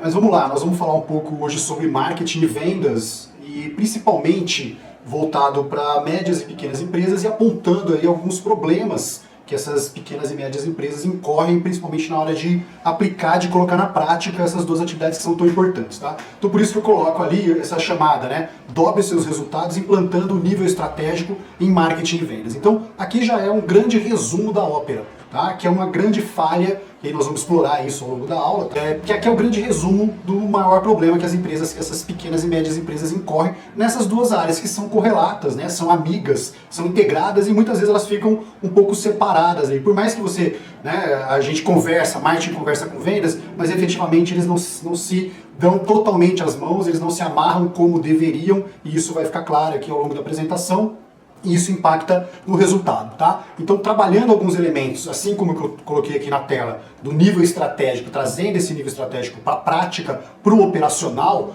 Mas vamos lá, nós vamos falar um pouco hoje sobre marketing e vendas e principalmente voltado para médias e pequenas empresas e apontando aí alguns problemas que essas pequenas e médias empresas incorrem, principalmente na hora de aplicar, de colocar na prática essas duas atividades que são tão importantes, tá? Então por isso que eu coloco ali essa chamada, né? Dobre seus resultados implantando o nível estratégico em marketing e vendas. Então aqui já é um grande resumo da ópera, tá? Que é uma grande falha, e aí nós vamos explorar isso ao longo da aula, que aqui é o grande resumo do maior problema que as empresas, que essas pequenas e médias empresas incorrem nessas duas áreas que são correlatas, né? São amigas, são integradas e muitas vezes elas ficam um pouco separadas aí. Por mais que você, né, a gente conversa, marketing conversa com vendas, mas efetivamente eles não se dão totalmente as mãos, eles não se amarram como deveriam, e isso vai ficar claro aqui ao longo da apresentação. E isso impacta no resultado, tá? Então, trabalhando alguns elementos, assim como eu coloquei aqui na tela, do nível estratégico, trazendo esse nível estratégico para a prática, para o operacional,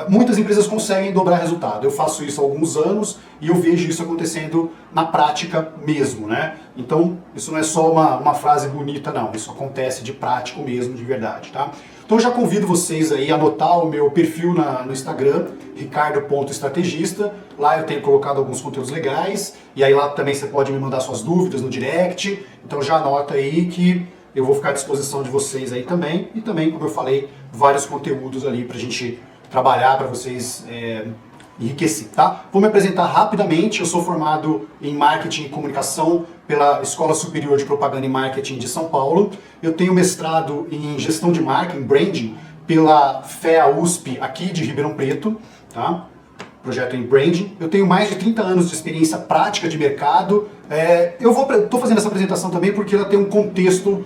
muitas empresas conseguem dobrar resultado. Eu faço isso há alguns anos e eu vejo isso acontecendo na prática mesmo, né? Então, isso não é só uma frase bonita, não. Isso acontece de prático mesmo, de verdade, tá? Então, eu já convido vocês aí a anotar o meu perfil no Instagram, ricardo.estrategista. Lá eu tenho colocado alguns conteúdos legais e aí lá também você pode me mandar suas dúvidas no direct. Então, já anota aí que eu vou ficar à disposição de vocês aí também. E também, como eu falei, vários conteúdos ali pra gente trabalhar, para vocês enriquecer, tá? Vou me apresentar rapidamente. Eu sou formado em Marketing e Comunicação pela Escola Superior de Propaganda e Marketing de São Paulo. Eu tenho mestrado em Gestão de Marketing, Branding, pela FEA USP aqui de Ribeirão Preto, tá? Projeto em Branding. Eu tenho mais de 30 anos de experiência prática de mercado. Estou fazendo essa apresentação também porque ela tem um contexto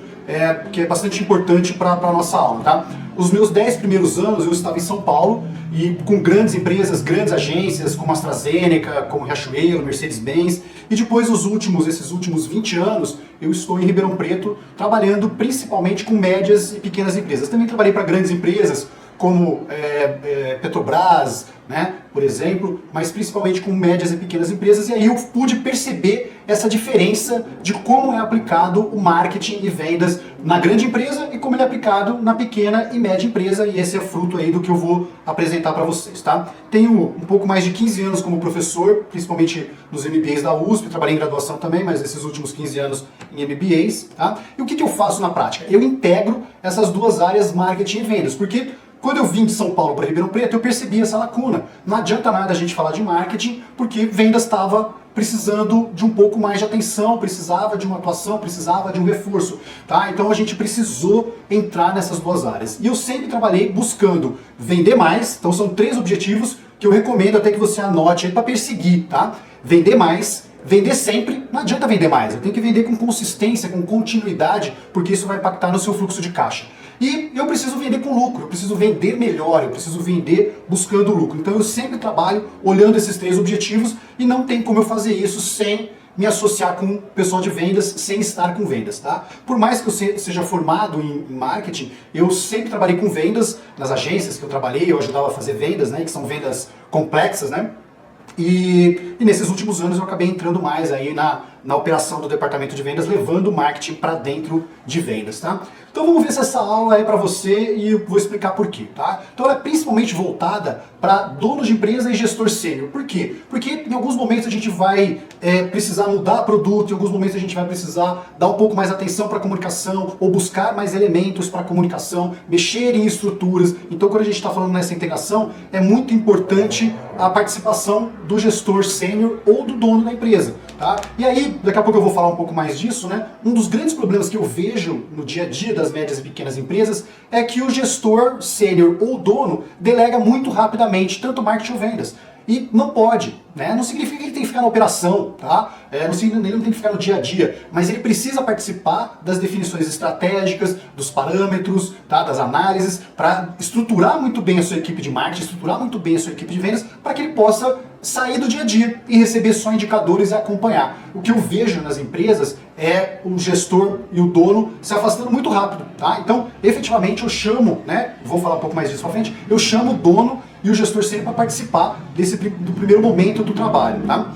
que é bastante importante para a nossa aula, tá? Os meus 10 primeiros anos eu estava em São Paulo e com grandes empresas, grandes agências como AstraZeneca, como Riachuelo, Mercedes-Benz, e depois esses últimos 20 anos eu estou em Ribeirão Preto trabalhando principalmente com médias e pequenas empresas. Também trabalhei para grandes empresas como Petrobras, né, por exemplo, mas principalmente com médias e pequenas empresas, e aí eu pude perceber essa diferença de como é aplicado o marketing e vendas na grande empresa e como ele é aplicado na pequena e média empresa, e esse é fruto aí do que eu vou apresentar para vocês, tá? Tenho um pouco mais de 15 anos como professor, principalmente nos MBAs da USP, trabalhei em graduação também, mas esses últimos 15 anos em MBAs, tá? E o que eu faço na prática? Eu integro essas duas áreas, marketing e vendas, porque quando eu vim de São Paulo para Ribeirão Preto, eu percebi essa lacuna. Não adianta nada a gente falar de marketing, porque vendas estava precisando de um pouco mais de atenção, precisava de uma atuação, precisava de um reforço, tá? Então a gente precisou entrar nessas duas áreas. E eu sempre trabalhei buscando vender mais, então são 3 objetivos que eu recomendo até que você anote aí para perseguir, tá? Vender mais, vender sempre, não adianta vender mais, eu tenho que vender com consistência, com continuidade, porque isso vai impactar no seu fluxo de caixa. E eu preciso vender com lucro, eu preciso vender melhor, eu preciso vender buscando lucro. Então eu sempre trabalho olhando esses 3 objetivos e não tem como eu fazer isso sem me associar com o pessoal de vendas, sem estar com vendas, tá? Por mais que eu seja formado em marketing, eu sempre trabalhei com vendas nas agências que eu trabalhei, eu ajudava a fazer vendas, né, que são vendas complexas, né? E nesses últimos anos eu acabei entrando mais aí na operação do departamento de vendas, levando o marketing para dentro de vendas, tá? Então vamos ver se essa aula é para você e eu vou explicar por quê, tá? Então ela é principalmente voltada para dono de empresa e gestor sênior. Por quê? Porque em alguns momentos a gente vai precisar mudar produto, em alguns momentos a gente vai precisar dar um pouco mais atenção para a comunicação ou buscar mais elementos para a comunicação, mexer em estruturas. Então quando a gente está falando nessa integração, é muito importante a participação do gestor sênior ou do dono da empresa, tá? E aí, daqui a pouco eu vou falar um pouco mais disso, né? Um dos grandes problemas que eu vejo no dia a dia das médias e pequenas empresas é que o gestor sênior ou dono delega muito rapidamente, tanto marketing ou vendas. E não pode, né? Não significa que ele tem que ficar na operação, tá? Não significa que ele não tem que ficar no dia a dia, mas ele precisa participar das definições estratégicas, dos parâmetros, tá? Das análises, para estruturar muito bem a sua equipe de marketing, estruturar muito bem a sua equipe de vendas, para que ele possa sair do dia a dia e receber só indicadores e acompanhar. O que eu vejo nas empresas é o gestor e o dono se afastando muito rápido, tá? Então, efetivamente, eu chamo, né? Vou falar um pouco mais disso pra frente, eu chamo o dono e o gestor sempre para participar do primeiro momento do trabalho, tá?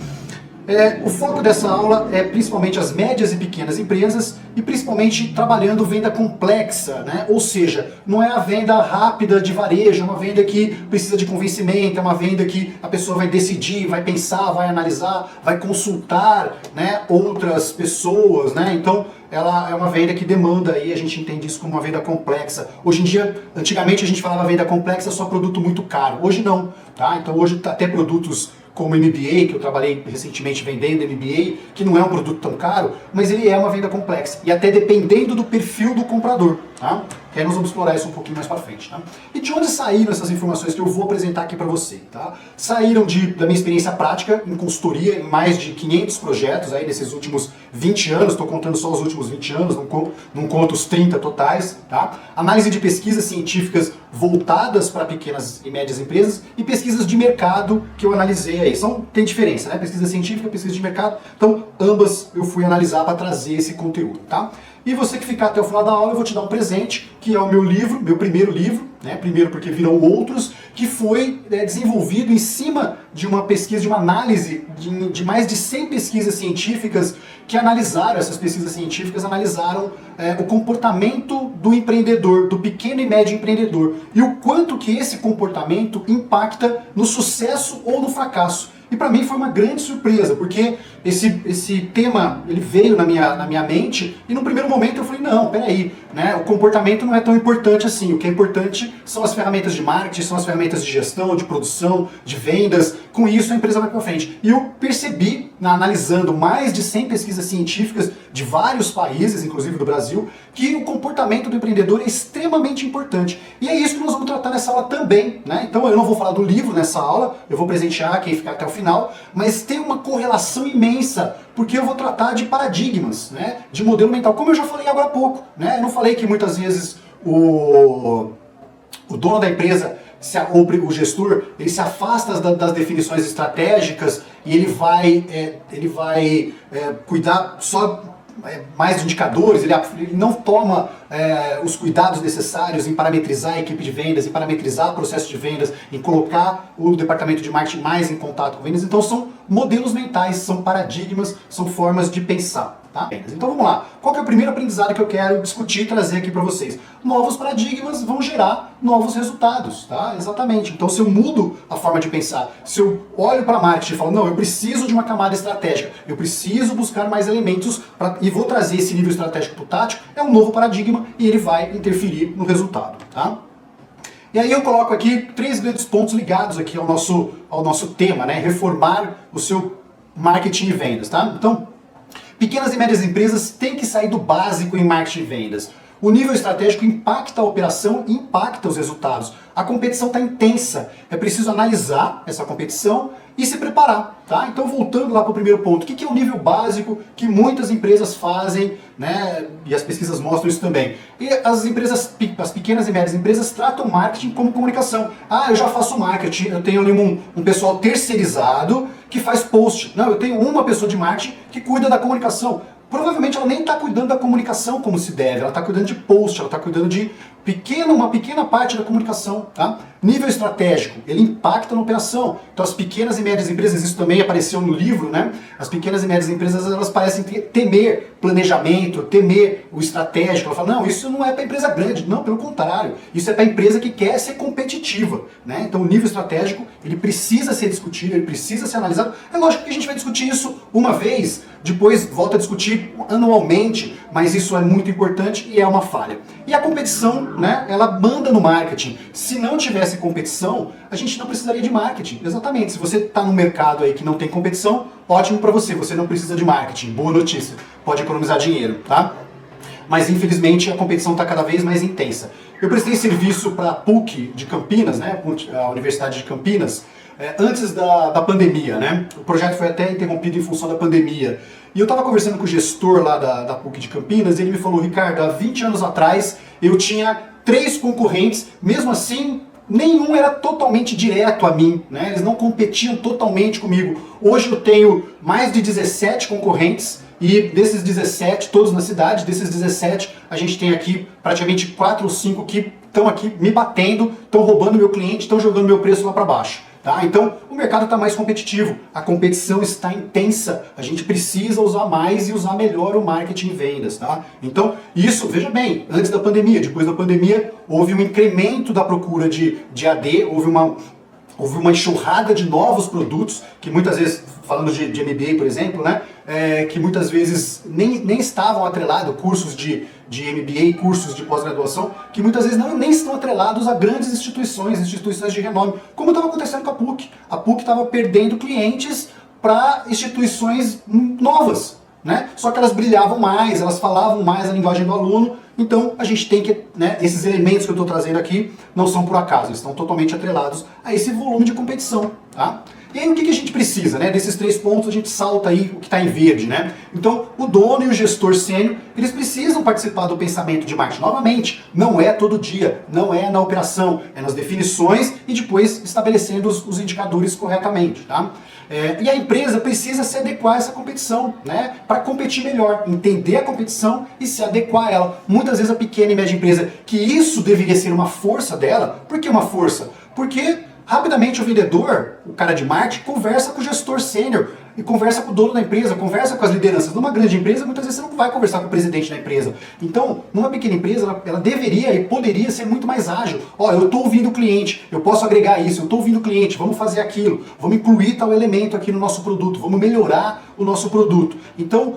O foco dessa aula é principalmente as médias e pequenas empresas e principalmente trabalhando venda complexa, né? Ou seja, não é a venda rápida de varejo, é uma venda que precisa de convencimento, é uma venda que a pessoa vai decidir, vai pensar, vai analisar, vai consultar, né, outras pessoas, né? Então, ela é uma venda que demanda aí, a gente entende isso como uma venda complexa. Hoje em dia, antigamente a gente falava venda complexa só produto muito caro. Hoje não, tá? Então hoje até produtos como MBA, que eu trabalhei recentemente vendendo MBA, que não é um produto tão caro, mas ele é uma venda complexa. E até dependendo do perfil do comprador, tá? Que aí nós vamos explorar isso um pouquinho mais pra frente, tá? E de onde saíram essas informações que eu vou apresentar aqui pra você, tá? Saíram da minha experiência prática em consultoria, em mais de 500 projetos aí nesses últimos 20 anos, estou contando só os últimos 20 anos, não conto os 30 totais, tá? Análise de pesquisas científicas voltadas para pequenas e médias empresas e pesquisas de mercado que eu analisei aí. Tem diferença, né? Pesquisa científica, pesquisa de mercado, então ambas eu fui analisar para trazer esse conteúdo, tá? E você que ficar até o final da aula, eu vou te dar um presente, que é o meu livro, meu primeiro livro, né? Primeiro porque virão outros, que foi desenvolvido em cima de uma pesquisa, de uma análise de mais de 100 pesquisas científicas que analisaram, essas pesquisas científicas analisaram o comportamento do empreendedor, do pequeno e médio empreendedor, e o quanto que esse comportamento impacta no sucesso ou no fracasso. E para mim foi uma grande surpresa, porque esse tema ele veio na minha mente e no primeiro momento eu falei, não, peraí, né, o comportamento não é tão importante assim, o que é importante são as ferramentas de marketing, são as ferramentas de gestão, de produção, de vendas, com isso a empresa vai para frente. E eu percebi, analisando mais de 100 pesquisas científicas de vários países, inclusive do Brasil, que o comportamento do empreendedor é extremamente importante. E é isso que nós vamos tratar nessa aula também, né? Então eu não vou falar do livro nessa aula, eu vou presentear quem ficar até o final, mas tem uma correlação imensa, porque eu vou tratar de paradigmas, né? De modelo mental, como eu já falei agora há pouco, né? Eu não falei que muitas vezes o dono da empresa, ou o gestor, ele se afasta das definições estratégicas e ele vai cuidar só mais de indicadores, ele não toma os cuidados necessários em parametrizar a equipe de vendas, em parametrizar o processo de vendas, em colocar o departamento de marketing mais em contato com vendas. Então são modelos mentais, são paradigmas, são formas de pensar. Tá? Então vamos lá. Qual que é o primeiro aprendizado que eu quero discutir e trazer aqui para vocês? Novos paradigmas vão gerar novos resultados, tá? Exatamente. Então se eu mudo a forma de pensar, se eu olho para marketing e falo, não, eu preciso de uma camada estratégica, eu preciso buscar mais elementos e vou trazer esse nível estratégico para o tático, é um novo paradigma e ele vai interferir no resultado, tá? E aí eu coloco aqui 3 grandes pontos ligados aqui ao nosso tema, né? Reformar o seu marketing e vendas, tá? Então, pequenas e médias empresas têm que sair do básico em marketing e vendas. O nível estratégico impacta a operação e impacta os resultados. A competição está intensa. É preciso analisar essa competição e se preparar, tá? Então, voltando lá para o primeiro ponto, o que é o nível básico que muitas empresas fazem, né? E as pesquisas mostram isso também. E as pequenas e médias empresas tratam marketing como comunicação. Ah, eu já faço marketing, eu tenho ali um pessoal terceirizado que faz post. Não, eu tenho uma pessoa de marketing que cuida da comunicação. Provavelmente ela nem está cuidando da comunicação como se deve, ela está cuidando de post, ela está cuidando de uma pequena parte da comunicação, tá? Nível estratégico, ele impacta na operação. Então as pequenas e médias empresas, isso também apareceu no livro, né? As pequenas e médias empresas, elas parecem temer planejamento, temer o estratégico. Ela fala, não, isso não é para empresa grande. Não, pelo contrário, isso é para empresa que quer ser competitiva, né? Então o nível estratégico, ele precisa ser discutido, ele precisa ser analisado. É lógico que a gente vai discutir isso uma vez, depois volta a discutir anualmente, mas isso é muito importante e é uma falha. E a competição, né, ela manda no marketing. Se não tivesse competição, a gente não precisaria de marketing. Exatamente. Se você está no mercado aí que não tem competição, ótimo para você. Você não precisa de marketing. Boa notícia. Pode economizar dinheiro, tá? Mas infelizmente a competição está cada vez mais intensa. Eu prestei serviço para a PUC de Campinas, né, a Universidade de Campinas, antes da pandemia, né? O projeto foi até interrompido em função da pandemia. E eu estava conversando com o gestor lá da PUC de Campinas e ele me falou, Ricardo, há 20 anos atrás eu tinha 3 concorrentes, mesmo assim nenhum era totalmente direto a mim, né? Eles não competiam totalmente comigo. Hoje eu tenho mais de 17 concorrentes e desses 17, todos na cidade, desses 17 a gente tem aqui praticamente 4 ou 5 que estão aqui me batendo, estão roubando meu cliente, estão jogando meu preço lá para baixo. Tá? Então, o mercado está mais competitivo, a competição está intensa, a gente precisa usar mais e usar melhor o marketing e vendas. Tá? Então, isso, veja bem, antes da pandemia, depois da pandemia, houve um incremento da procura de AD, houve uma enxurrada de novos produtos, que muitas vezes, falando de MBA, por exemplo, né, que muitas vezes nem estavam atrelados, cursos de MBA, cursos de pós-graduação, que muitas vezes nem estão atrelados a grandes instituições de renome, como estava acontecendo com a PUC. A PUC estava perdendo clientes para instituições novas, né? Só que elas brilhavam mais, elas falavam mais a linguagem do aluno. Então a gente tem que, né, esses elementos que eu estou trazendo aqui não são por acaso, estão totalmente atrelados a esse volume de competição. Tá? E aí o que a gente precisa, né? Desses 3 pontos a gente salta aí o que está em verde, né? Então o dono e o gestor sênior, eles precisam participar do pensamento de marketing. Novamente, não é todo dia, não é na operação, é nas definições e depois estabelecendo os indicadores corretamente. Tá? E a empresa precisa se adequar a essa competição, né? Para competir melhor, entender a competição e se adequar a ela. Muitas vezes a pequena e média empresa, que isso deveria ser uma força dela, por que uma força? Porque rapidamente o vendedor, o cara de marketing, conversa com o gestor sênior e conversa com o dono da empresa, conversa com as lideranças. Numa grande empresa, muitas vezes você não vai conversar com o presidente da empresa. Então, numa pequena empresa, ela deveria e poderia ser muito mais ágil. Ó, eu estou ouvindo o cliente, eu posso agregar isso, eu estou ouvindo o cliente, vamos fazer aquilo, vamos incluir tal elemento aqui no nosso produto, vamos melhorar o nosso produto. Então,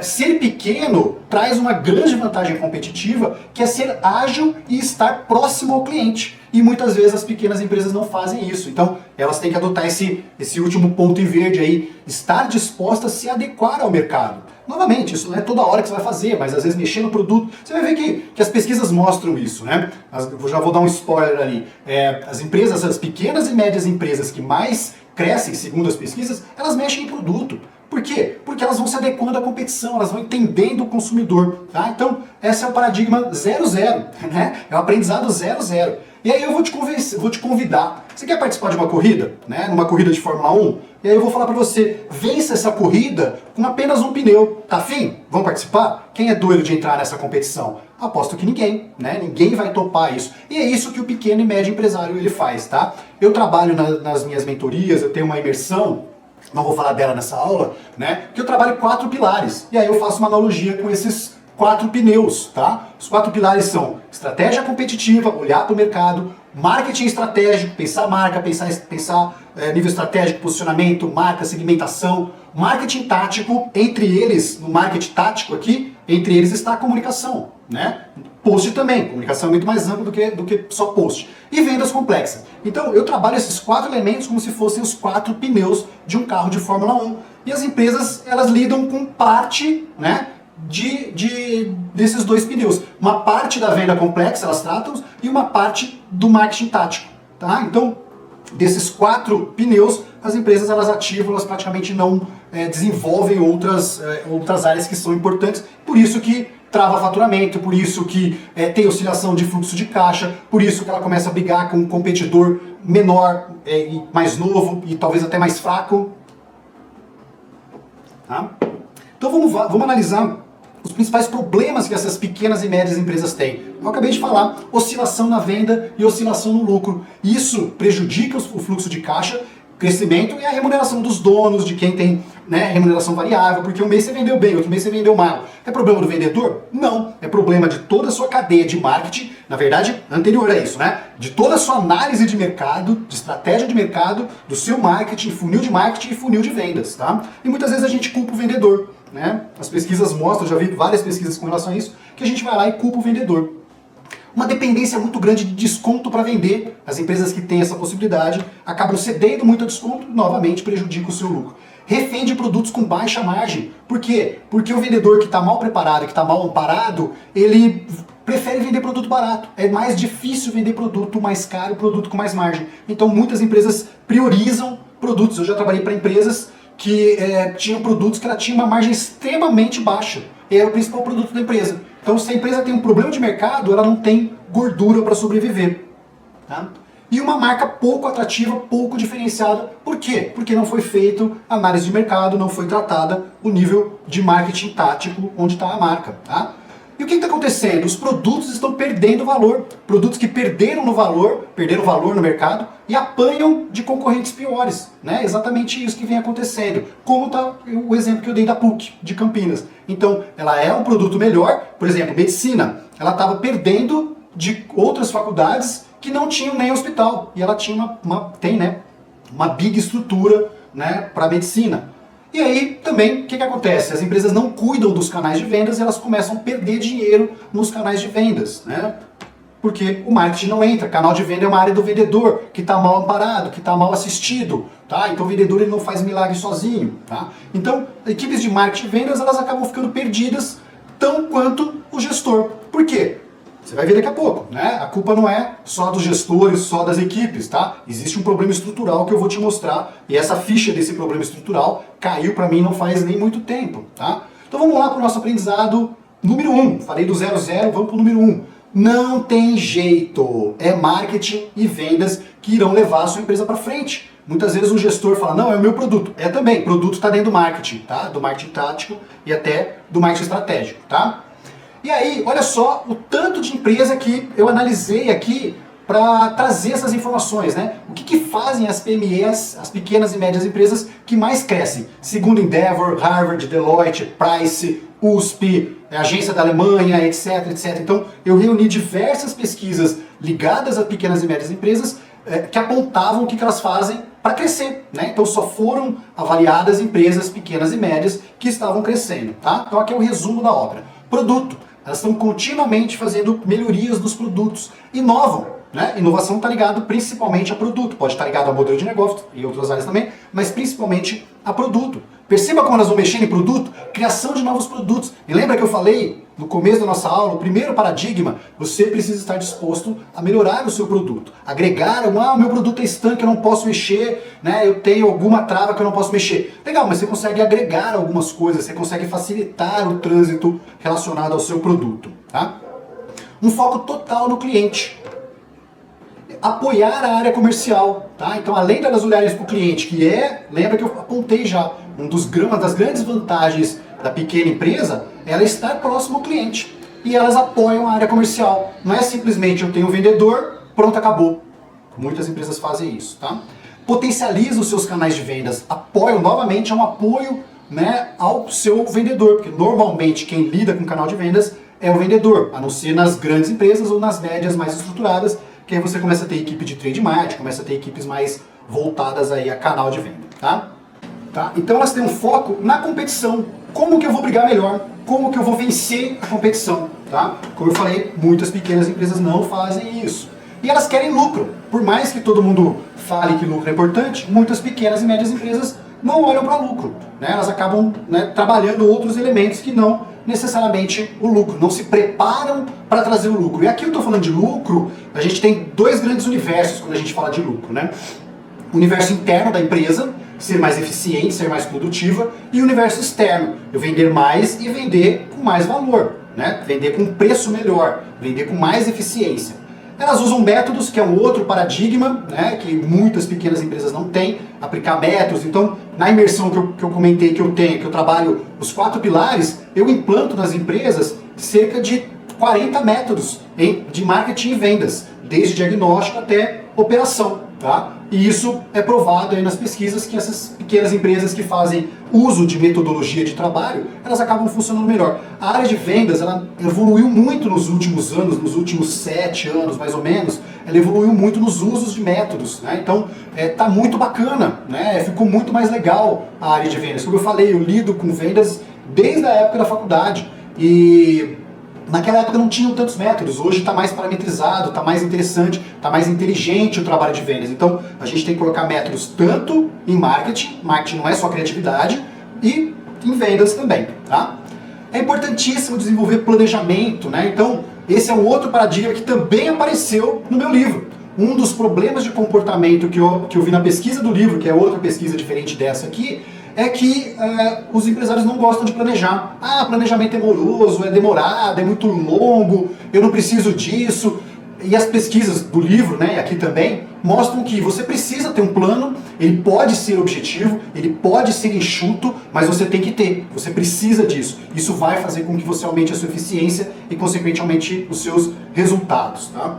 ser pequeno traz uma grande vantagem competitiva, que é ser ágil e estar próximo ao cliente. E muitas vezes as pequenas empresas não fazem isso. Então, elas têm que adotar esse último ponto em verde aí, estar disposta a se adequar ao mercado. Novamente, isso não é toda hora que você vai fazer, mas às vezes mexer no produto, você vai ver que as pesquisas mostram isso, né? Eu já vou dar um spoiler ali. As pequenas e médias empresas que mais crescem, segundo as pesquisas, elas mexem em produto. Por quê? Porque elas vão se adequando à competição, elas vão entendendo o consumidor. Tá? Então, esse é o paradigma 0-0, né? É o aprendizado 0-0. E aí eu vou te convidar. Você quer participar de uma corrida? Né? Numa corrida de Fórmula 1? E aí eu vou falar pra você, vença essa corrida com apenas um pneu. Tá afim? Vamos participar? Quem é doido de entrar nessa competição? Aposto que ninguém, né? Ninguém vai topar isso. E é isso que o pequeno e médio empresário ele faz, tá? Eu trabalho nas minhas mentorias, eu tenho uma imersão, não vou falar dela nessa aula, né? Que eu trabalho 4 pilares. E aí eu faço uma analogia com esses 4 pneus, tá? Os 4 pilares são estratégia competitiva, olhar para o mercado, marketing estratégico, pensar marca, pensar nível estratégico, posicionamento, marca, segmentação, marketing tático, entre eles, no marketing tático aqui, entre eles está a comunicação, né? Post também, comunicação é muito mais ampla do que só post. E vendas complexas. Então eu trabalho esses 4 elementos como se fossem os 4 pneus de um carro de Fórmula 1. E as empresas, elas lidam com parte, né, desses 2 pneus. Uma parte da venda complexa elas tratam e uma parte do marketing tático. Tá? Então, desses 4 pneus, as empresas elas ativam, elas praticamente não desenvolvem outras áreas que são importantes. Por isso que trava faturamento, por isso que tem oscilação de fluxo de caixa, por isso que ela começa a brigar com um competidor menor e mais novo e talvez até mais fraco. Tá? Então vamos analisar os principais problemas que essas pequenas e médias empresas têm. Eu acabei de falar, oscilação na venda e oscilação no lucro. Isso prejudica o fluxo de caixa, crescimento e a remuneração dos donos, de quem tem, né, remuneração variável, porque um mês você vendeu bem, outro mês você vendeu mal. É problema do vendedor? Não. É problema de toda a sua cadeia de marketing, na verdade, anterior a isso, né? De toda a sua análise de mercado, de estratégia de mercado, do seu marketing, funil de marketing e funil de vendas, tá? E muitas vezes a gente culpa o vendedor, né? As pesquisas mostram, já vi várias pesquisas com relação a isso, que a gente vai lá e culpa o vendedor. Uma dependência muito grande de desconto para vender. As empresas que têm essa possibilidade acabam cedendo muito a desconto, novamente prejudica o seu lucro. Refém de produtos com baixa margem. Por quê? Porque o vendedor que está mal preparado, que está mal amparado, ele prefere vender produto barato. É mais difícil vender produto mais caro, produto com mais margem. Então muitas empresas priorizam produtos. Eu já trabalhei para empresas que tinham produtos que ela tinha uma margem extremamente baixa. E era o principal produto da empresa. Então, se a empresa tem um problema de mercado, ela não tem gordura para sobreviver. Tá? E uma marca pouco atrativa, pouco diferenciada. Por quê? Porque não foi feito análise de mercado, não foi tratada o nível de marketing tático onde está a marca. Tá? E o que está acontecendo? Os produtos estão perdendo valor. Produtos que perderam valor no mercado e apanham de concorrentes piores. Né? Exatamente isso que vem acontecendo. Como está o exemplo que eu dei da PUC, de Campinas. Então, ela é um produto melhor. Por exemplo, medicina. Ela estava perdendo de outras faculdades que não tinham nem hospital. E ela tinha uma big estrutura, né, para medicina. E aí também, o que acontece? As empresas não cuidam dos canais de vendas e elas começam a perder dinheiro nos canais de vendas, né? Porque o marketing não entra. Canal de venda é uma área do vendedor, que está mal amparado, que está mal assistido, tá? Então o vendedor ele não faz milagre sozinho, tá? Então, equipes de marketing e vendas, elas acabam ficando perdidas tão quanto o gestor. Por quê? Você vai ver daqui a pouco, né? A culpa não é só dos gestores, só das equipes, tá? Existe um problema estrutural que eu vou te mostrar e essa ficha desse problema estrutural caiu para mim não faz nem muito tempo, tá? Então vamos lá para o nosso aprendizado número 1. Falei do 0 0, vamos para o número 1. Não tem jeito. É marketing e vendas que irão levar a sua empresa para frente. Muitas vezes o gestor fala, não, é o meu produto. É também, produto está dentro do marketing, tá? Do marketing tático e até do marketing estratégico, tá? E aí, olha só o tanto de empresa que eu analisei aqui para trazer essas informações, né? O que fazem as PMEs, as pequenas e médias empresas que mais crescem? Segundo Endeavor, Harvard, Deloitte, Price, USP, agência da Alemanha, etc, etc. Então, eu reuni diversas pesquisas ligadas a pequenas e médias empresas que apontavam o que elas fazem para crescer, né? Então, só foram avaliadas empresas pequenas e médias que estavam crescendo, tá? Então, aqui é o resumo da obra. Produto. Elas estão continuamente fazendo melhorias dos produtos. Inovam. Né? Inovação está ligado principalmente a produto. Pode estar ligado ao modelo de negócio e outras áreas também, mas principalmente a produto. Perceba como elas vão mexer em produto? Criação de novos produtos. E lembra que eu falei no começo da nossa aula, o primeiro paradigma, você precisa estar disposto a melhorar o seu produto. Agregar, o meu produto é estanque, eu não posso mexer, né? Eu tenho alguma trava que eu não posso mexer. Legal, mas você consegue agregar algumas coisas, você consegue facilitar o trânsito relacionado ao seu produto. Tá? Um foco total no cliente. Apoiar a área comercial, tá? Então, além delas olharem para o cliente, que lembra que eu apontei já, uma das grandes vantagens da pequena empresa, é ela estar próximo ao cliente. E elas apoiam a área comercial. Não é simplesmente eu tenho um vendedor, pronto, acabou. Muitas empresas fazem isso, tá? Potencializa os seus canais de vendas. Apoio, novamente, é um apoio, né, ao seu vendedor, porque normalmente quem lida com canal de vendas é o vendedor, a não ser nas grandes empresas ou nas médias mais estruturadas, que aí você começa a ter equipe de trade marketing, começa a ter equipes mais voltadas aí a canal de venda, tá? Então elas têm um foco na competição. Como que eu vou brigar melhor? Como que eu vou vencer a competição, tá? Como eu falei, muitas pequenas empresas não fazem isso. E elas querem lucro. Por mais que todo mundo fale que lucro é importante, muitas pequenas e médias empresas não olham para lucro, né? Elas acabam, né, trabalhando outros elementos que não necessariamente o lucro, não se preparam para trazer o lucro. E aqui eu estou falando de lucro, a gente tem dois grandes universos quando a gente fala de lucro, né? O universo interno da empresa, ser mais eficiente, ser mais produtiva, e o universo externo, eu vender mais e vender com mais valor, né? Vender com preço melhor, vender com mais eficiência. Elas usam métodos, que é um outro paradigma, né, que muitas pequenas empresas não têm, aplicar métodos. Então, na imersão que eu comentei que eu trabalho os 4 pilares, eu implanto nas empresas cerca de 40 métodos de marketing e vendas, desde diagnóstico até operação. Tá? E isso é provado aí nas pesquisas que essas pequenas empresas que fazem uso de metodologia de trabalho, elas acabam funcionando melhor. A área de vendas, ela evoluiu muito nos últimos anos, nos últimos 7 anos mais ou menos, ela evoluiu muito nos usos de métodos, né? Então tá muito bacana, né? Ficou muito mais legal a área de vendas. Como eu falei, eu lido com vendas desde a época da faculdade e naquela época não tinham tantos métodos, hoje está mais parametrizado, está mais interessante, está mais inteligente o trabalho de vendas. Então a gente tem que colocar métodos tanto em marketing não é só criatividade, e em vendas também. Tá? É importantíssimo desenvolver planejamento, né? Então esse é um outro paradigma que também apareceu no meu livro. Um dos problemas de comportamento que eu vi na pesquisa do livro, que é outra pesquisa diferente dessa aqui, é que os empresários não gostam de planejar. Ah, planejamento é moroso, é demorado, é muito longo, eu não preciso disso. E as pesquisas do livro, né, aqui também, mostram que você precisa ter um plano Ele pode ser objetivo, ele pode ser enxuto, mas você tem que ter, você precisa disso. Isso vai fazer com que você aumente a sua eficiência e, consequentemente, aumente os seus resultados. Tá?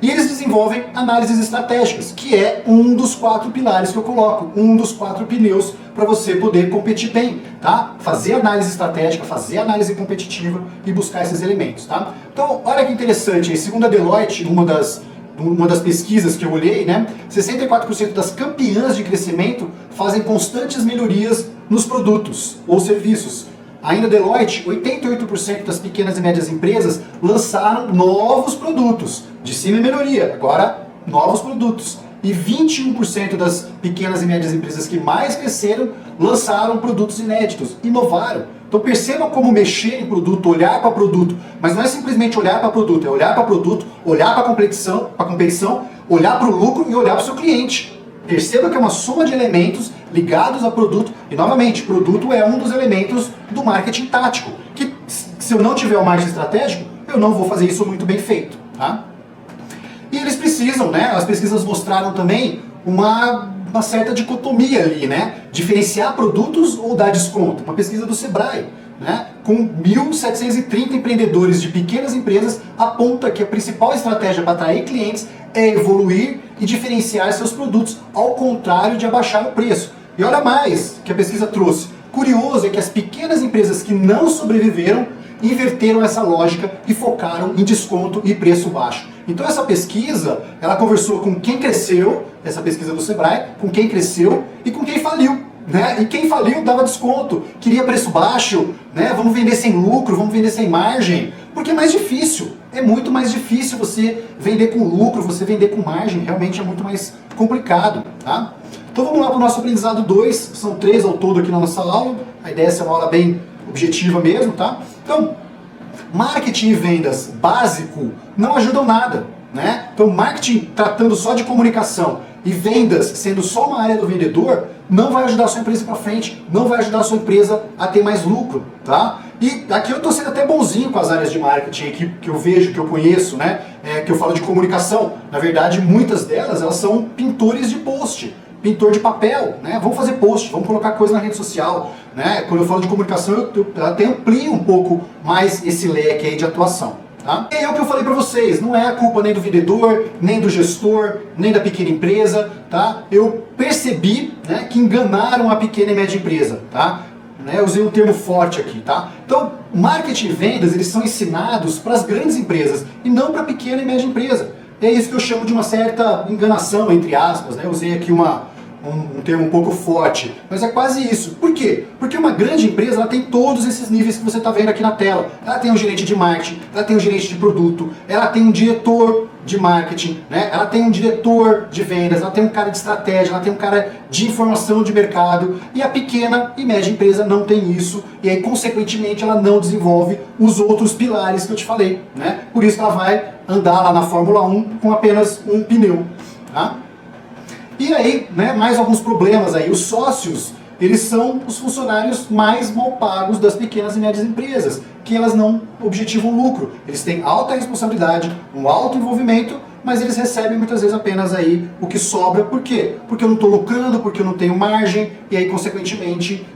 E eles desenvolvem análises estratégicas, que é um dos 4 pilares que eu coloco, um dos 4 pneus para você poder competir bem, tá? Fazer análise estratégica, fazer análise competitiva e buscar esses elementos, tá? Então, olha que interessante, segundo a Deloitte, uma das pesquisas que eu olhei, né, 64% das campeãs de crescimento fazem constantes melhorias nos produtos ou serviços. Ainda Deloitte, 88% das pequenas e médias empresas lançaram novos produtos, de cima e melhoria, agora novos produtos. E 21% das pequenas e médias empresas que mais cresceram lançaram produtos inéditos, inovaram. Então percebam como mexer em produto, olhar para produto, mas não é simplesmente olhar para produto, é olhar para produto, olhar para a competição, olhar para o lucro e olhar para o seu cliente. Perceba que é uma soma de elementos ligados a produto, e novamente, produto é um dos elementos do marketing tático, que se eu não tiver o marketing estratégico, eu não vou fazer isso muito bem feito. Tá? E eles precisam, né, as pesquisas mostraram também uma certa dicotomia ali, né, diferenciar produtos ou dar desconto. Uma pesquisa do Sebrae, né, com 1.730 empreendedores de pequenas empresas, aponta que a principal estratégia para atrair clientes é evoluir e diferenciar seus produtos, ao contrário de abaixar o preço. E olha mais que a pesquisa trouxe. Curioso é que as pequenas empresas que não sobreviveram inverteram essa lógica e focaram em desconto e preço baixo. Então essa pesquisa, ela conversou com quem cresceu, essa pesquisa do Sebrae, com quem cresceu e com quem faliu. Né? E quem faliu dava desconto, queria preço baixo, né? Vamos vender sem lucro, vamos vender sem margem, porque é mais difícil, é muito mais difícil você vender com lucro, você vender com margem, realmente é muito mais complicado. Tá? Então vamos lá para o nosso aprendizado 2, são 3 ao todo aqui na nossa aula, a ideia é ser uma aula bem objetiva mesmo, tá? Então, marketing e vendas básico não ajudam nada, né? Então marketing tratando só de comunicação e vendas sendo só uma área do vendedor, não vai ajudar a sua empresa para frente, não vai ajudar a sua empresa a ter mais lucro, tá? E aqui eu estou sendo até bonzinho com as áreas de marketing que eu vejo, que eu conheço, né? Que eu falo de comunicação. Na verdade, muitas delas, elas são pintores de post, pintor de papel, né? Vamos fazer post, vamos colocar coisa na rede social, né? Quando eu falo de comunicação, eu até amplio um pouco mais esse leque aí de atuação. Tá? E é o que eu falei para vocês, não é a culpa nem do vendedor, nem do gestor, nem da pequena empresa, tá? Eu percebi, né, que enganaram a pequena e média empresa, tá? Né, eu usei um termo forte aqui, tá? Então, marketing e vendas, eles são ensinados para as grandes empresas e não para a pequena e média empresa. É isso que eu chamo de uma certa enganação, entre aspas, né? Eu usei aqui um termo um pouco forte, mas é quase isso. Por quê? Porque uma grande empresa, ela tem todos esses níveis que você está vendo aqui na tela. Ela tem um gerente de marketing, ela tem um gerente de produto, ela tem um diretor de marketing, né? Ela tem um diretor de vendas, ela tem um cara de estratégia, ela tem um cara de informação de mercado, e a pequena e média empresa não tem isso, e aí consequentemente ela não desenvolve os outros pilares que eu te falei, né? Por isso que ela vai andar lá na Fórmula 1 com apenas um pneu, tá? E aí, né, mais alguns problemas aí. Os sócios, eles são os funcionários mais mal pagos das pequenas e médias empresas, que elas não objetivam lucro. Eles têm alta responsabilidade, um alto envolvimento, mas eles recebem muitas vezes apenas aí o que sobra. Por quê? Porque eu não estou lucrando, porque eu não tenho margem, e aí, consequentemente,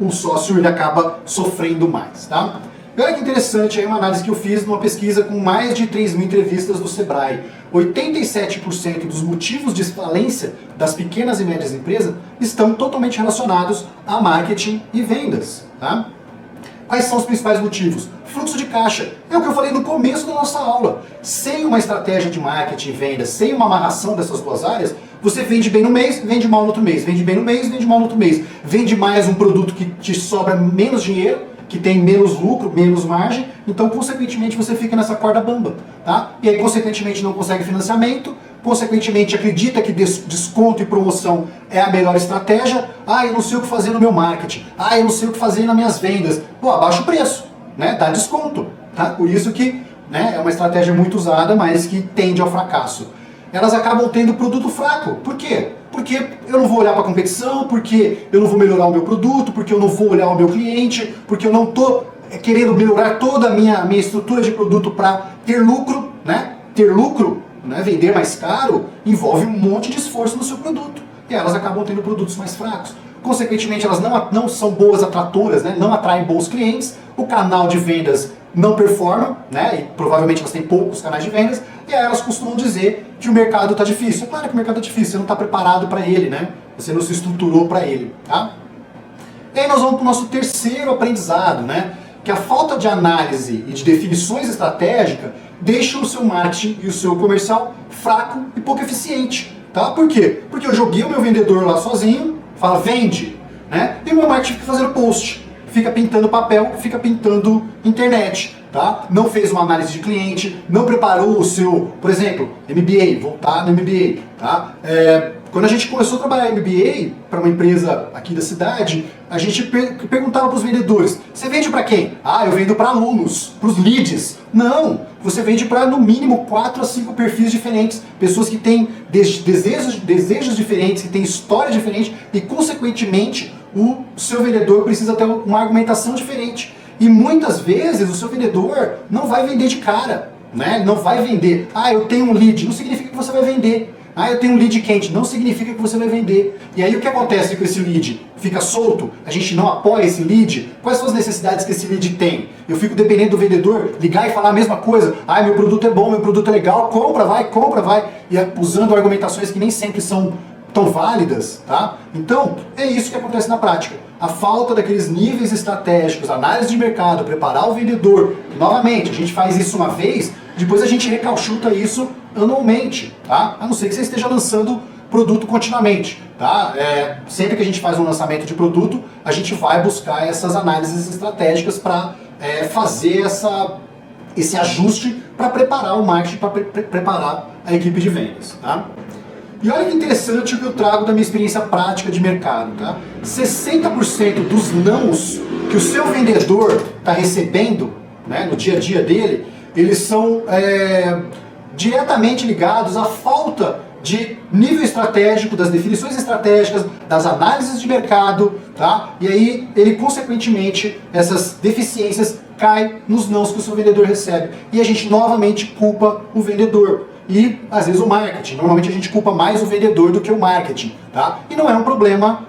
o sócio ele acaba sofrendo mais, tá? Olha que interessante, aí uma análise que eu fiz numa pesquisa com mais de 3.000 entrevistas do Sebrae. 87% dos motivos de falência das pequenas e médias empresas estão totalmente relacionados a marketing e vendas. Tá? Quais são os principais motivos? Fluxo de caixa. É o que eu falei no começo da nossa aula. Sem uma estratégia de marketing e vendas, sem uma amarração dessas duas áreas, você vende bem no mês, vende mal no outro mês. Vende bem no mês, vende mal no outro mês. Vende mais um produto que te sobra menos dinheiro, que tem menos lucro, menos margem, então consequentemente você fica nessa corda bamba, tá? E aí consequentemente não consegue financiamento, consequentemente acredita que desconto e promoção é a melhor estratégia. Ah, eu não sei o que fazer no meu marketing, eu não sei o que fazer nas minhas vendas. Pô, abaixa o preço, né? Dá desconto, tá? Por isso que, né, é uma estratégia muito usada, mas que tende ao fracasso. Elas acabam tendo produto fraco. Por quê? Porque eu não vou olhar para a competição, porque eu não vou melhorar o meu produto, porque eu não vou olhar o meu cliente, porque eu não estou querendo melhorar toda a minha estrutura de produto para ter lucro, né? Ter lucro, né? Vender mais caro envolve um monte de esforço no seu produto. E elas acabam tendo produtos mais fracos. Consequentemente, elas não são boas atratoras, né? Não atraem bons clientes. O canal de vendas não performa, né? E provavelmente elas têm poucos canais de vendas. E aí elas costumam dizer que o mercado está difícil. É claro que o mercado está difícil, você não está preparado para ele, né? Você não se estruturou para ele, tá? E aí nós vamos para o nosso terceiro aprendizado, né? Que a falta de análise e de definições estratégicas deixa o seu marketing e o seu comercial fraco e pouco eficiente, tá? Por quê? Porque eu joguei o meu vendedor lá sozinho, fala vende, né? E o meu marketing fica fazendo post, fica pintando papel, fica pintando internet, tá? Não fez uma análise de cliente, não preparou o seu, por exemplo, MBA, voltar no MBA, tá? Quando a gente começou a trabalhar MBA para uma empresa aqui da cidade, a gente perguntava para os vendedores, você vende para quem? Ah, eu vendo para alunos, para os leads. Não, você vende para no mínimo 4 a 5 perfis diferentes, pessoas que têm desejos diferentes, que têm história diferente e, consequentemente, o seu vendedor precisa ter uma argumentação diferente. E muitas vezes o seu vendedor não vai vender de cara, né? Não vai vender. Ah, eu tenho um lead, não significa que você vai vender. Ah, eu tenho um lead quente, não significa que você vai vender. E aí o que acontece com esse lead? Fica solto? A gente não apoia esse lead? Quais são as necessidades que esse lead tem? Eu fico dependendo do vendedor ligar e falar a mesma coisa. Ah, meu produto é bom, meu produto é legal, compra, vai. E usando argumentações que nem sempre são tão válidas, tá? Então, é isso que acontece na prática. A falta daqueles níveis estratégicos, análise de mercado, preparar o vendedor. Novamente, a gente faz isso uma vez, depois a gente recalchuta isso anualmente, tá? A não ser que você esteja lançando produto continuamente, tá? Sempre que a gente faz um lançamento de produto, a gente vai buscar essas análises estratégicas para fazer esse ajuste para preparar o marketing, para preparar a equipe de vendas, tá? E olha que interessante o que eu trago da minha experiência prática de mercado, tá? 60% dos nãos que o seu vendedor está recebendo, né, no dia a dia dele, eles são diretamente ligados à falta de nível estratégico, das definições estratégicas, das análises de mercado, tá? E aí ele, consequentemente, essas deficiências caem nos nãos que o seu vendedor recebe. E a gente novamente culpa o vendedor. E, às vezes, o marketing. Normalmente a gente culpa mais o vendedor do que o marketing, tá? E não é um problema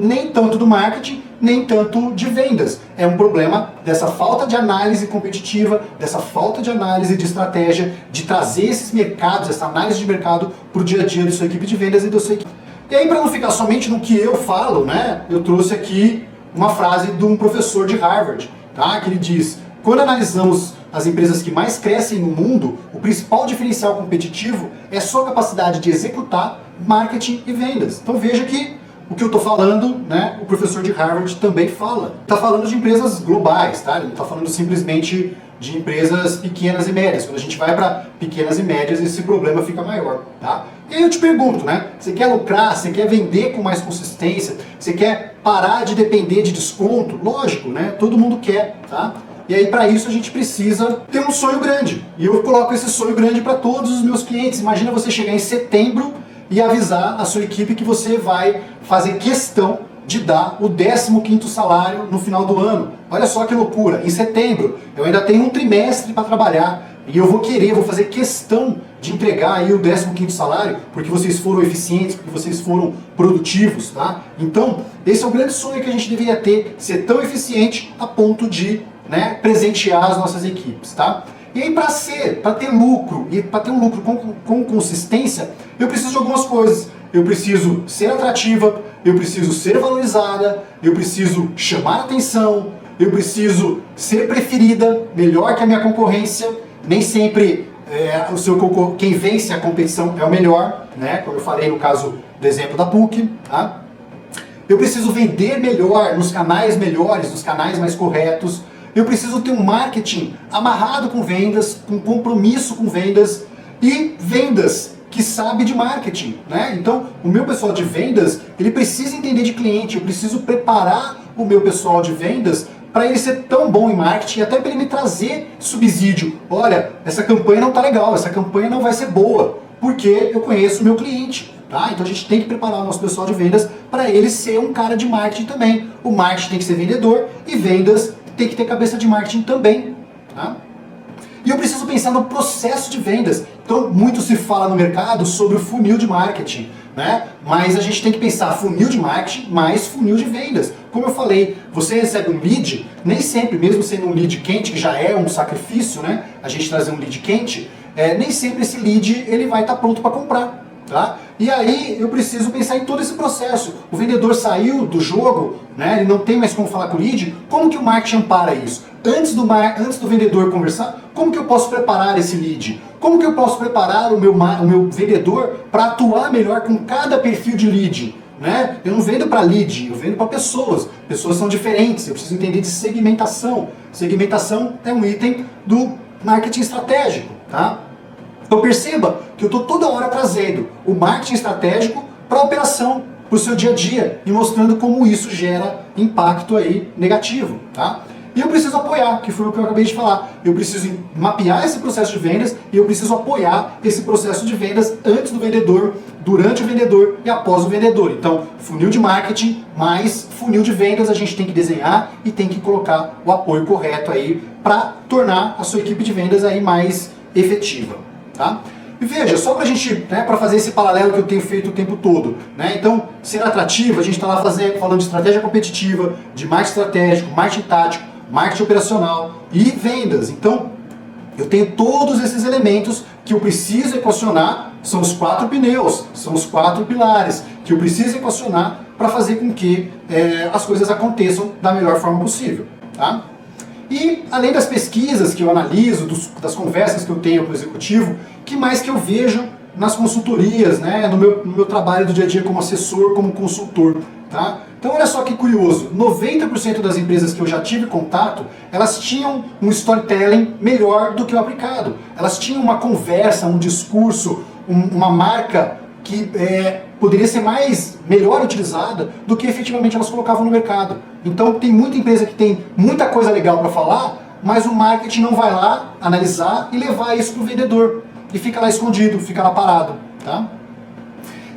nem tanto do marketing, nem tanto de vendas. É um problema dessa falta de análise competitiva, dessa falta de análise de estratégia, de trazer esses mercados, essa análise de mercado para o dia a dia da sua equipe de vendas e da sua equipe. E aí, para não ficar somente no que eu falo, né, eu trouxe aqui uma frase de um professor de Harvard, tá? Que ele diz: quando analisamos as empresas que mais crescem no mundo, o principal diferencial competitivo é a sua capacidade de executar marketing e vendas. Então veja que o que eu estou falando, né, o professor de Harvard também fala. Está falando de empresas globais, tá? Ele não está falando simplesmente de empresas pequenas e médias. Quando a gente vai para pequenas e médias, esse problema fica maior, tá? E aí eu te pergunto, né? Você quer lucrar, você quer vender com mais consistência, você quer parar de depender de desconto? Lógico, né? Todo mundo quer, tá? E aí, para isso, a gente precisa ter um sonho grande. E eu coloco esse sonho grande para todos os meus clientes. Imagina você chegar em setembro e avisar a sua equipe que você vai fazer questão de dar o 15º salário no final do ano. Olha só que loucura. Em setembro, eu ainda tenho um trimestre para trabalhar. E eu vou fazer questão de entregar aí o 15º salário, porque vocês foram eficientes, porque vocês foram produtivos, tá? Então, esse é o grande sonho que a gente deveria ter, ser tão eficiente a ponto de, né, presentear as nossas equipes, tá? E aí, para ter lucro, e para ter um lucro com consistência, eu preciso de algumas coisas. Eu preciso ser atrativa, eu preciso ser valorizada, eu preciso chamar atenção, eu preciso ser preferida, melhor que a minha concorrência. Nem sempre quem vence a competição é o melhor, né? Como eu falei no caso do exemplo da PUC, tá? Eu preciso vender melhor, nos canais melhores, nos canais mais corretos. Eu preciso ter um marketing amarrado com vendas, com compromisso com vendas e vendas que sabe de marketing, né? Então, o meu pessoal de vendas, ele precisa entender de cliente, eu preciso preparar o meu pessoal de vendas para ele ser tão bom em marketing, até para ele me trazer subsídio. Olha, essa campanha não tá legal, essa campanha não vai ser boa, porque eu conheço o meu cliente, tá? Então a gente tem que preparar o nosso pessoal de vendas para ele ser um cara de marketing também. O marketing tem que ser vendedor e vendas tem que ter cabeça de marketing também, tá? E eu preciso pensar no processo de vendas. Então, muito se fala no mercado sobre o funil de marketing, né? Mas a gente tem que pensar funil de marketing mais funil de vendas. Como eu falei, você recebe um lead, nem sempre, mesmo sendo um lead quente, que já é um sacrifício, né? A gente trazer um lead quente, nem sempre esse lead ele vai estar pronto para comprar. Tá? E aí eu preciso pensar em todo esse processo. O vendedor saiu do jogo, né? Ele não tem mais como falar com o lead. Como que o marketing ampara isso? Antes do vendedor conversar, como que eu posso preparar esse lead? Como que eu posso preparar o meu vendedor para atuar melhor com cada perfil de lead? Né? Eu não vendo para lead, eu vendo para pessoas. Pessoas são diferentes, eu preciso entender de segmentação. Segmentação é um item do marketing estratégico. Tá? Então perceba que eu estou toda hora trazendo o marketing estratégico para a operação, para o seu dia a dia, e mostrando como isso gera impacto aí negativo. Tá? E eu preciso apoiar, que foi o que eu acabei de falar. Eu preciso mapear esse processo de vendas e eu preciso apoiar esse processo de vendas antes do vendedor, durante o vendedor e após o vendedor. Então, funil de marketing mais funil de vendas a gente tem que desenhar e tem que colocar o apoio correto aí para tornar a sua equipe de vendas aí mais efetiva. Tá? E veja, só para a gente, para fazer esse paralelo que eu tenho feito o tempo todo, né? Então, ser atrativo, a gente está lá falando de estratégia competitiva, de marketing estratégico, marketing tático, marketing operacional e vendas. Então, eu tenho todos esses elementos que eu preciso equacionar, são os 4 pneus, são os 4 pilares que eu preciso equacionar para fazer com que as coisas aconteçam da melhor forma possível. Tá? E além das pesquisas que eu analiso, das conversas que eu tenho com o executivo, que mais que eu vejo nas consultorias, né, no meu trabalho do dia a dia como assessor, como consultor. Tá? Então olha só que curioso, 90% das empresas que eu já tive contato, elas tinham um storytelling melhor do que o aplicado. Elas tinham uma conversa, um discurso, uma marca que poderia ser melhor utilizada do que efetivamente elas colocavam no mercado. Então tem muita empresa que tem muita coisa legal para falar, mas o marketing não vai lá analisar e levar isso para o vendedor. E fica lá escondido, fica lá parado. Tá?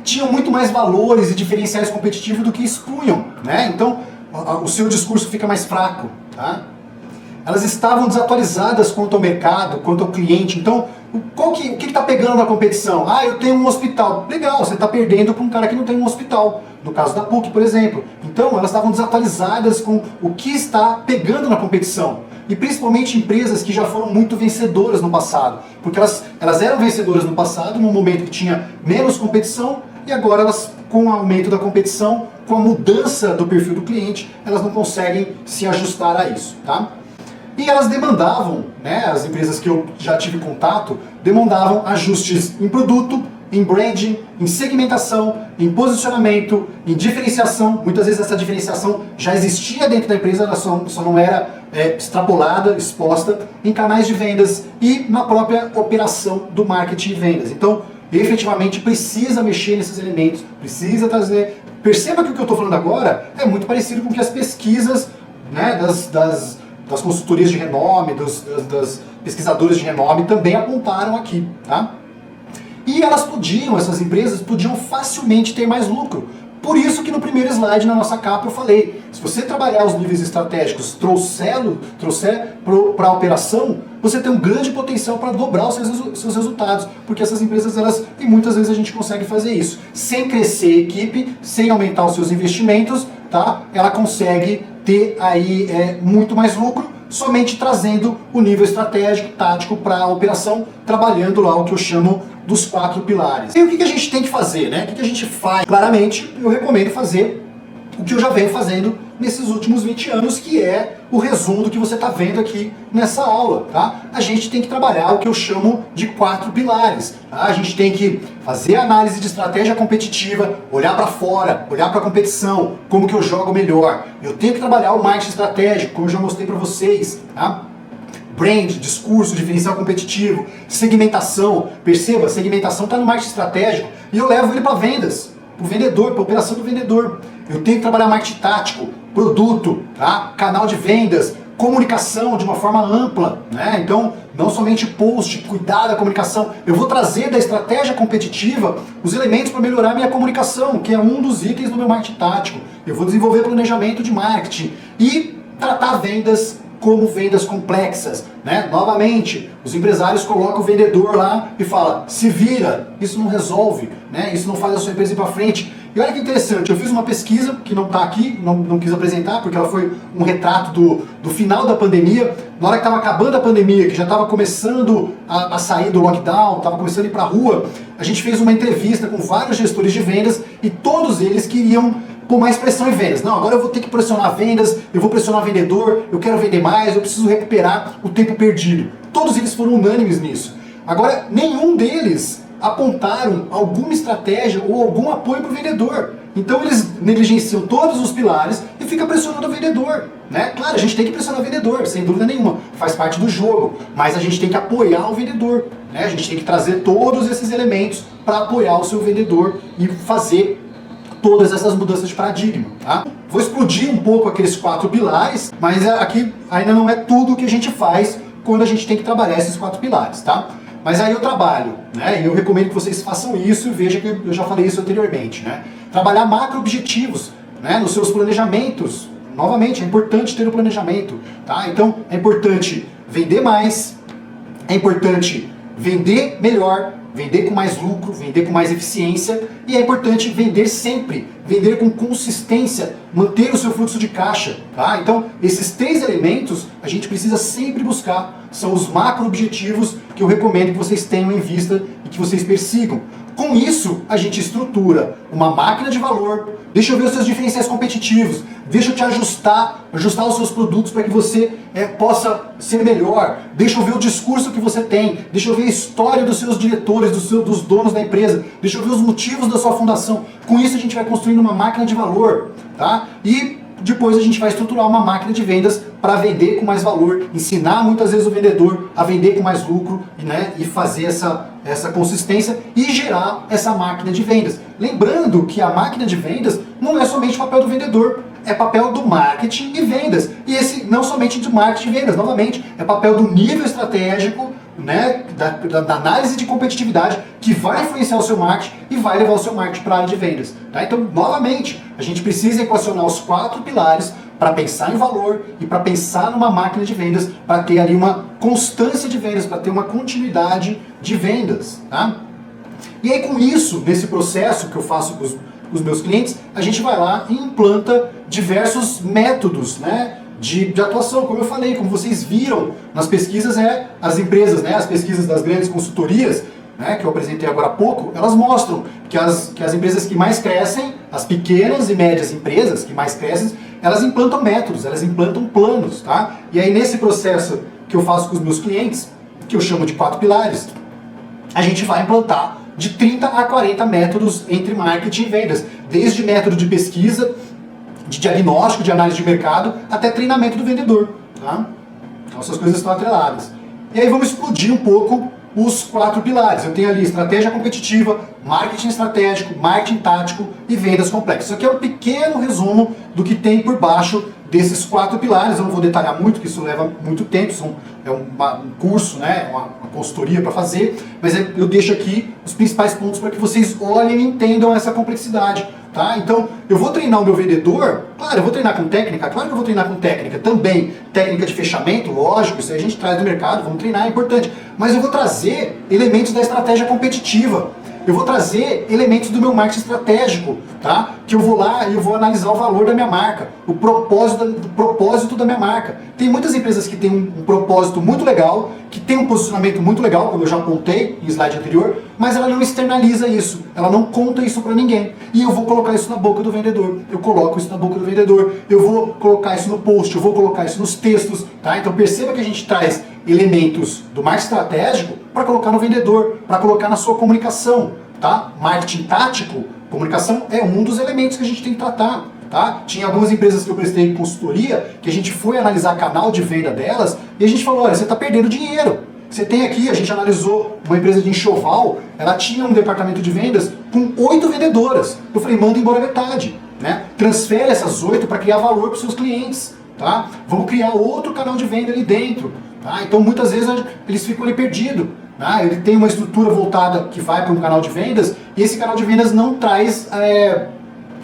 Tinham muito mais valores e diferenciais competitivos do que expunham. Né? Então o seu discurso fica mais fraco. Tá? Elas estavam desatualizadas quanto ao mercado, quanto ao cliente. Então, o que está pegando na competição? Ah, eu tenho um hospital. Legal, você está perdendo para um cara que não tem um hospital. No caso da PUC, por exemplo. Então, elas estavam desatualizadas com o que está pegando na competição. E principalmente empresas que já foram muito vencedoras no passado. Porque elas eram vencedoras no passado, num momento que tinha menos competição, e agora elas, com o aumento da competição, com a mudança do perfil do cliente, elas não conseguem se ajustar a isso. Tá? E elas demandavam, né, as empresas que eu já tive contato, demandavam ajustes em produto, em branding, em segmentação, em posicionamento, em diferenciação. Muitas vezes essa diferenciação já existia dentro da empresa, ela só não era extrapolada, exposta em canais de vendas e na própria operação do marketing e vendas. Então, efetivamente precisa mexer nesses elementos, precisa trazer... Perceba que o que eu estou falando agora é muito parecido com o que as pesquisas, né, das consultorias de renome, das pesquisadoras de renome também apontaram aqui. Tá? E essas empresas podiam facilmente ter mais lucro. Por isso que no primeiro slide na nossa capa eu falei, se você trabalhar os níveis estratégicos, trouxer para a operação, você tem um grande potencial para dobrar os seus resultados, porque essas empresas, e muitas vezes a gente consegue fazer isso. Sem crescer a equipe, sem aumentar os seus investimentos, tá? Ela consegue ter aí muito mais lucro, somente trazendo o nível estratégico, tático para a operação, trabalhando lá o que eu chamo dos 4 pilares. E o que a gente tem que fazer, né? O que a gente faz? Claramente, eu recomendo fazer o que eu já venho fazendo nesses últimos 20 anos, que é o resumo do que você está vendo aqui nessa aula. Tá? A gente tem que trabalhar o que eu chamo de 4 pilares. Tá? A gente tem que fazer a análise de estratégia competitiva, olhar para fora, olhar para a competição, como que eu jogo melhor. Eu tenho que trabalhar o marketing estratégico, como eu já mostrei para vocês. Tá? Brand, discurso, diferencial competitivo, segmentação. Perceba, segmentação está no marketing estratégico e eu levo ele para vendas, para o vendedor, para a operação do vendedor. Eu tenho que trabalhar marketing tático, produto, tá? Canal de vendas, comunicação de uma forma ampla, né? Então, não somente post, cuidar da comunicação. Eu vou trazer da estratégia competitiva os elementos para melhorar a minha comunicação, que é um dos itens do meu marketing tático. Eu vou desenvolver planejamento de marketing e tratar vendas como vendas complexas, né? Novamente, os empresários colocam o vendedor lá e falam, se vira, isso não resolve, né? Isso não faz a sua empresa ir para frente. E olha que interessante, eu fiz uma pesquisa que não está aqui, não quis apresentar, porque ela foi um retrato do final da pandemia, na hora que estava acabando a pandemia, que já estava começando a sair do lockdown, estava começando a ir para a rua, a gente fez uma entrevista com vários gestores de vendas e todos eles queriam pôr mais pressão em vendas. Não, agora eu vou ter que pressionar vendas, eu vou pressionar o vendedor, eu quero vender mais, eu preciso recuperar o tempo perdido. Todos eles foram unânimes nisso. Agora, nenhum deles apontaram alguma estratégia ou algum apoio para o vendedor. Então eles negligenciam todos os pilares e fica pressionando o vendedor, né? Claro, a gente tem que pressionar o vendedor, sem dúvida nenhuma, faz parte do jogo, mas a gente tem que apoiar o vendedor, né? A gente tem que trazer todos esses elementos para apoiar o seu vendedor e fazer todas essas mudanças de paradigma, tá? Vou explodir um pouco aqueles 4 pilares, mas aqui ainda não é tudo que a gente faz quando a gente tem que trabalhar esses 4 pilares, tá? Mas aí eu trabalho, né? E eu recomendo que vocês façam isso e vejam que eu já falei isso anteriormente, né? Trabalhar macro-objetivos, né? Nos seus planejamentos. Novamente, é importante ter o planejamento, tá? Então, é importante vender mais, é importante vender melhor, vender com mais lucro, vender com mais eficiência, e é importante vender sempre, vender com consistência, manter o seu fluxo de caixa, tá? Então, esses 3 elementos a gente precisa sempre buscar, são os macro-objetivos que eu recomendo que vocês tenham em vista e que vocês persigam. Com isso, a gente estrutura uma máquina de valor, deixa eu ver os seus diferenciais competitivos, deixa eu te ajustar os seus produtos para que você possa ser melhor, deixa eu ver o discurso que você tem, deixa eu ver a história dos seus diretores, dos donos da empresa, deixa eu ver os motivos da sua fundação. Com isso a gente vai construindo uma máquina de valor, tá? E depois a gente vai estruturar uma máquina de vendas para vender com mais valor, ensinar muitas vezes o vendedor a vender com mais lucro, né, e fazer essa consistência e gerar essa máquina de vendas. Lembrando que a máquina de vendas não é somente o papel do vendedor, é papel do marketing e vendas. E esse não somente do marketing e vendas, novamente, é papel do nível estratégico, né, da análise de competitividade que vai influenciar o seu marketing e vai levar o seu marketing para a área de vendas. Tá? Então, novamente, a gente precisa equacionar os 4 pilares para pensar em valor e para pensar numa máquina de vendas, para ter ali uma constância de vendas, para ter uma continuidade de vendas. Tá? E aí com isso, nesse processo que eu faço com os meus clientes, a gente vai lá e implanta diversos métodos, né, de atuação, como eu falei, como vocês viram nas pesquisas, as empresas, né, as pesquisas das grandes consultorias, né, que eu apresentei agora há pouco, elas mostram que as empresas que mais crescem, as pequenas e médias empresas que mais crescem, elas implantam métodos, elas implantam planos, tá? E aí nesse processo que eu faço com os meus clientes, que eu chamo de 4 pilares, a gente vai implantar de 30 a 40 métodos entre marketing e vendas, desde método de pesquisa, de diagnóstico, de análise de mercado, até treinamento do vendedor, tá? Então essas coisas estão atreladas. E aí vamos explodir um pouco os 4 pilares. Eu tenho ali estratégia competitiva, marketing estratégico, marketing tático e vendas complexas. Isso aqui é um pequeno resumo do que tem por baixo desses 4 pilares. Eu não vou detalhar muito, porque isso leva muito tempo, é um curso, né, uma consultoria para fazer, mas eu deixo aqui os principais pontos para que vocês olhem e entendam essa complexidade. Tá? Então, eu vou treinar o meu vendedor, claro, eu vou treinar com técnica, claro que eu vou treinar com técnica também, técnica de fechamento, lógico, isso aí a gente traz do mercado, vamos treinar, é importante, mas eu vou trazer elementos da estratégia competitiva, eu vou trazer elementos do meu marketing estratégico, tá? Que eu vou lá e eu vou analisar o valor da minha marca, o propósito da minha marca. Tem muitas empresas que têm um propósito muito legal, que tem um posicionamento muito legal, como eu já apontei em slide anterior, mas ela não externaliza isso, ela não conta isso para ninguém. E eu vou colocar isso na boca do vendedor, eu coloco isso na boca do vendedor, eu vou colocar isso no post, eu vou colocar isso nos textos, tá? Então perceba que a gente traz elementos do marketing estratégico para colocar no vendedor, para colocar na sua comunicação, tá? Marketing tático, comunicação é um dos elementos que a gente tem que tratar, tá? Tinha algumas empresas que eu prestei consultoria que a gente foi analisar canal de venda delas e a gente falou, olha, você está perdendo dinheiro. Você tem aqui, a gente analisou uma empresa de enxoval, ela tinha um departamento de vendas com 8 vendedoras. Eu falei, manda embora metade, né? Transfere essas 8 para criar valor para os seus clientes, tá? Vamos criar outro canal de venda ali dentro, tá? Então muitas vezes eles ficam ali perdidos. Tá? Ele tem uma estrutura voltada que vai para um canal de vendas e esse canal de vendas não traz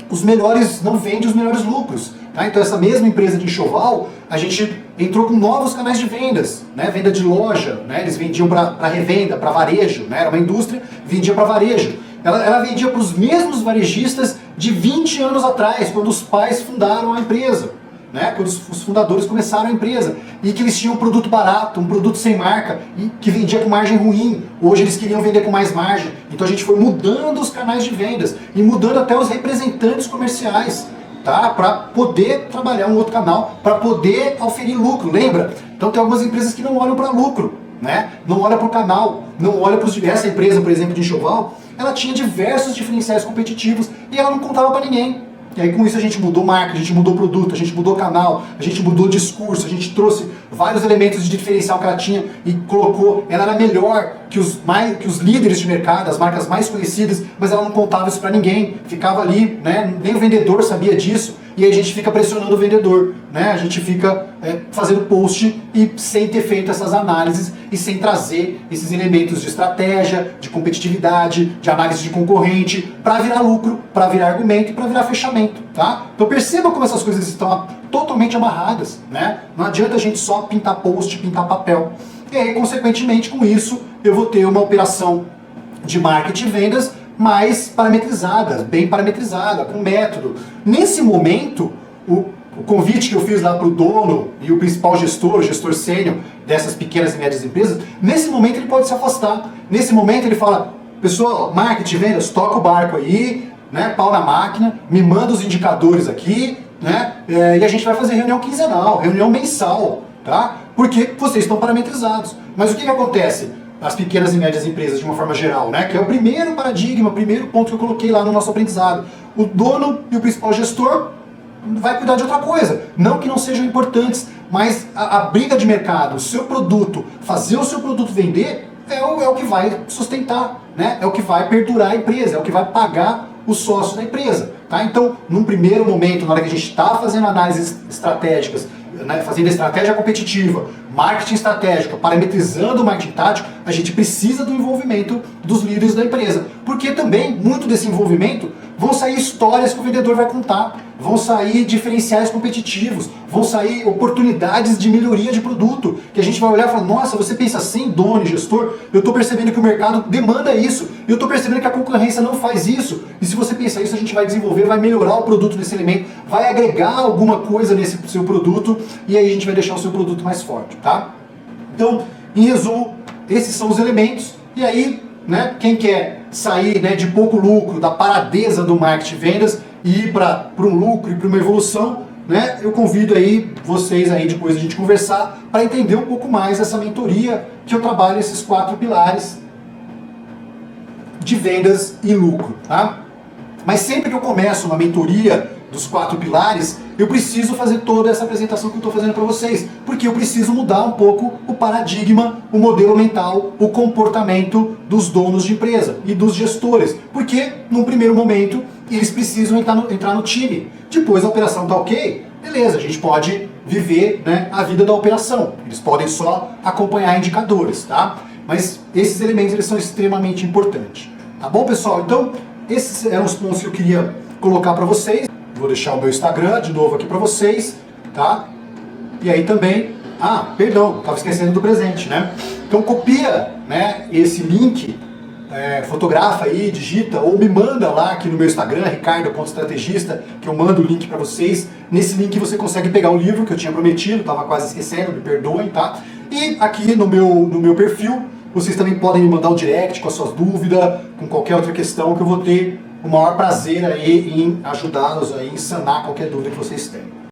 os melhores, não vende os melhores lucros. Tá? Então essa mesma empresa de enxoval, a gente entrou com novos canais de vendas, né? Venda de loja, né? Eles vendiam para revenda, para varejo, né? Era uma indústria, vendia para varejo. Ela vendia para os mesmos varejistas de 20 anos atrás, quando os pais fundaram a empresa, né? Quando os fundadores começaram a empresa, e que eles tinham um produto barato, um produto sem marca, e que vendia com margem ruim. Hoje eles queriam vender com mais margem. Então a gente foi mudando os canais de vendas e mudando até os representantes comerciais, tá? Para poder trabalhar um outro canal, para poder oferir lucro, lembra? Então tem algumas empresas que não olham para lucro, né? Não olham para o canal, não olham para os... Essa empresa, por exemplo, de enxoval, ela tinha diversos diferenciais competitivos e ela não contava para ninguém. E aí com isso a gente mudou marca, a gente mudou produto, a gente mudou canal, a gente mudou discurso, a gente trouxe vários elementos de diferencial que ela tinha e colocou. Ela era melhor que os líderes de mercado, as marcas mais conhecidas, mas ela não contava isso para ninguém. Ficava ali, né? Nem o vendedor sabia disso. E aí a gente fica pressionando o vendedor, né? A gente fica fazendo post e sem ter feito essas análises e sem trazer esses elementos de estratégia, de competitividade, de análise de concorrente, para virar lucro, para virar argumento e para virar fechamento, tá? Então perceba como essas coisas estão totalmente amarradas, né? Não adianta a gente só pintar post, pintar papel. E aí, consequentemente, com isso, eu vou ter uma operação de marketing e vendas mais parametrizada, bem parametrizada, com método. Nesse momento, o convite que eu fiz lá para o dono e o principal gestor, o gestor sênior dessas pequenas e médias empresas, nesse momento ele pode se afastar. Nesse momento ele fala, pessoal, marketing, vendas, toca o barco aí, né, pau na máquina, me manda os indicadores aqui, né, e a gente vai fazer reunião quinzenal, reunião mensal, tá? Porque vocês estão parametrizados. Mas o que acontece? As pequenas e médias empresas de uma forma geral, né? Que é o primeiro paradigma, o primeiro ponto que eu coloquei lá no nosso aprendizado. O dono e o principal gestor vai cuidar de outra coisa. Não que não sejam importantes, mas a briga de mercado, o seu produto, fazer o seu produto vender é o que vai sustentar, né? É o que vai perdurar a empresa, é o que vai pagar o sócio da empresa, tá? Então, num primeiro momento, na hora que a gente está fazendo análises estratégicas, né, fazendo estratégia competitiva, marketing estratégico, parametrizando o marketing tático, a gente precisa do envolvimento dos líderes da empresa. Porque também, muito desse envolvimento, vão sair histórias que o vendedor vai contar, vão sair diferenciais competitivos, vão sair oportunidades de melhoria de produto, que a gente vai olhar e falar, nossa, você pensa assim, dono e gestor, eu estou percebendo que o mercado demanda isso, eu estou percebendo que a concorrência não faz isso, e se você pensar isso, a gente vai desenvolver, vai melhorar o produto desse elemento, vai agregar alguma coisa nesse seu produto, e aí a gente vai deixar o seu produto mais forte, tá? Então, em resumo, esses são os elementos, e aí, né, quem quer sair, né, de pouco lucro, da paradeza do marketing e vendas, e ir para um lucro e para uma evolução, né, eu convido aí vocês aí depois a gente conversar para entender um pouco mais essa mentoria que eu trabalho esses 4 pilares de vendas e lucro, tá? Mas sempre que eu começo uma mentoria dos 4 pilares, eu preciso fazer toda essa apresentação que eu estou fazendo para vocês, porque eu preciso mudar um pouco o paradigma, o modelo mental, o comportamento dos donos de empresa e dos gestores, porque num primeiro momento eles precisam entrar no time. Depois a operação está ok, beleza, a gente pode viver, né, a vida da operação, eles podem só acompanhar indicadores, tá? Mas esses elementos eles são extremamente importantes, tá bom, pessoal? Então esses eram os pontos que eu queria colocar para vocês. Vou deixar o meu Instagram de novo aqui para vocês, tá? E aí também, perdão, estava esquecendo do presente, né? Então copia, né, esse link, fotografa aí, digita, ou me manda lá aqui no meu Instagram, ricardo.estrategista, que eu mando o link para vocês. Nesse link você consegue pegar o livro que eu tinha prometido, estava quase esquecendo, me perdoem, tá? E aqui no meu perfil, vocês também podem me mandar um direct com as suas dúvidas, com qualquer outra questão que eu vou ter o maior prazer aí em ajudá-los aí, em sanar qualquer dúvida que vocês tenham.